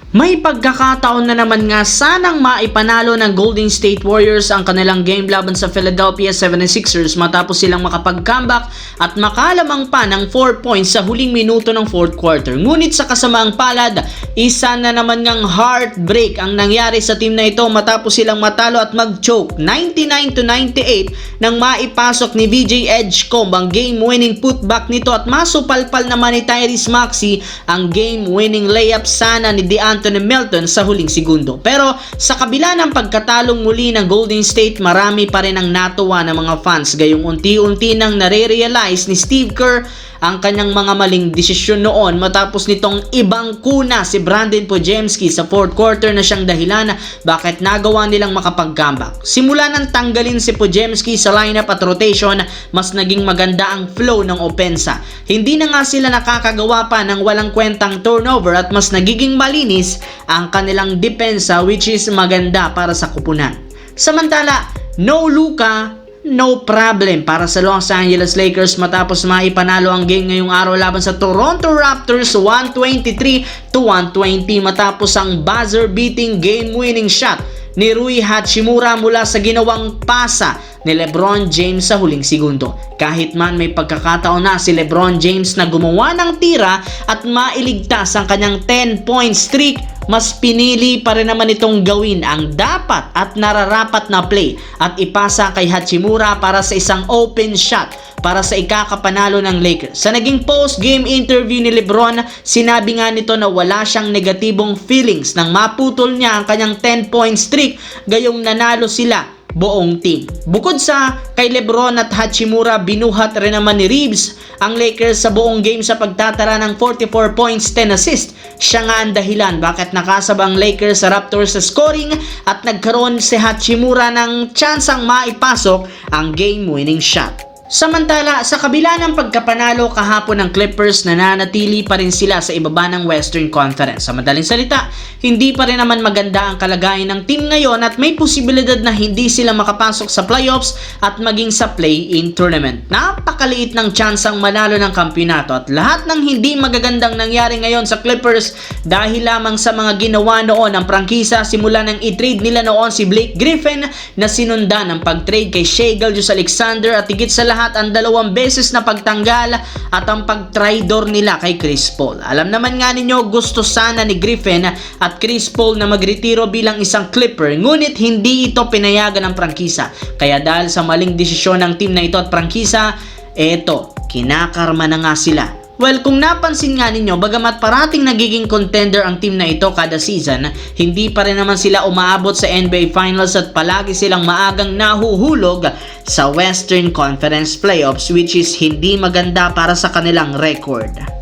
May pagkakataon na naman nga sanang maipanalo ng Golden State Warriors ang kanilang game laban sa Philadelphia 76ers matapos silang makapag-comeback at makalamang pa ng 4 points sa huling minuto ng fourth quarter. Ngunit sa kasamaang palad, isa na naman ngang heartbreak ang nangyari sa team na ito matapos silang matalo at mag-choke 99-98 nang maipasok ni VJ Edgecombe ang game-winning putback nito at masupalpal naman ni Tyrese Maxey ang game-winning layup sana ni Anthony Melton sa huling segundo. Pero sa kabila ng pagkatalong muli ng Golden State, marami pa rin ang natuwa ng mga fans. Gayong unti-unti nang nare-realize ni Steve Kerr ang kanyang mga maling desisyon noon matapos nitong ibang kuna si Brandon Podziemski sa fourth quarter na siyang dahilan bakit nagawa nilang makapag-comeback. Simula nang tanggalin si Podziemski sa lineup at rotation, mas naging maganda ang flow ng opensa. Hindi na nga sila nakakagawa pa ng walang kwentang turnover at mas nagiging malinis ang kanilang depensa, which is maganda para sa kupunan. Samantala, no Luka, no problem para sa Los Angeles Lakers matapos maipanalo ang game ngayong araw laban sa Toronto Raptors 123-120 matapos ang buzzer-beating game-winning shot ni Rui Hachimura mula sa ginawang pasa ni LeBron James sa huling segundo. Kahit man may pagkakataon na si LeBron James na gumawa ng tira at mailigtas ang kanyang 10-point streak, mas pinili pa rin naman itong gawin ang dapat at nararapat na play at ipasa kay Hachimura para sa isang open shot para sa ikakapanalo ng Lakers. Sa naging post-game interview ni LeBron, sinabi nga nito na wala siyang negatibong feelings nang maputol niya ang kanyang 10-point streak gayong nanalo sila buong team. Bukod sa kay LeBron at Hachimura, binuhat rin naman ni Reeves ang Lakers sa buong game sa pagtatara ng 44 points, 10 assists. Siya nga ang dahilan bakit nakasabang Lakers sa Raptors sa scoring at nagkaroon si Hachimura ng tsansang maipasok ang game-winning shot. Samantala, sa kabila ng pagkapanalo kahapon ng Clippers, nananatili pa rin sila sa ibaba ng Western Conference. Sa madaling salita, hindi pa rin naman maganda ang kalagayan ng team ngayon at may posibilidad na hindi sila makapasok sa playoffs at maging sa play-in tournament. Napakaliit ng tsansang manalo ng kampyonato at lahat ng hindi magagandang nangyari ngayon sa Clippers dahil lamang sa mga ginawa noon ng prangkisa simula nang i-trade nila noon si Blake Griffin na sinundan ng pag-trade kay Shai Gilgeous-Alexander at higit sa lahat ang 2 beses na pagtanggal at ang pag-tridor nila kay Chris Paul. Alam naman nga ninyo, gusto sana ni Griffin at Chris Paul na magretiro bilang isang Clipper, ngunit hindi ito pinayagan ng prangkisa. Kaya dahil sa maling desisyon ng team na ito at prangkisa, eto, kinakarma na nga sila. Well, kung napansin nga ninyo, bagamat parating nagiging contender ang team na ito kada season, hindi pa rin naman sila umaabot sa NBA Finals at palagi silang maagang nahuhulog sa Western Conference Playoffs, which is hindi maganda para sa kanilang record.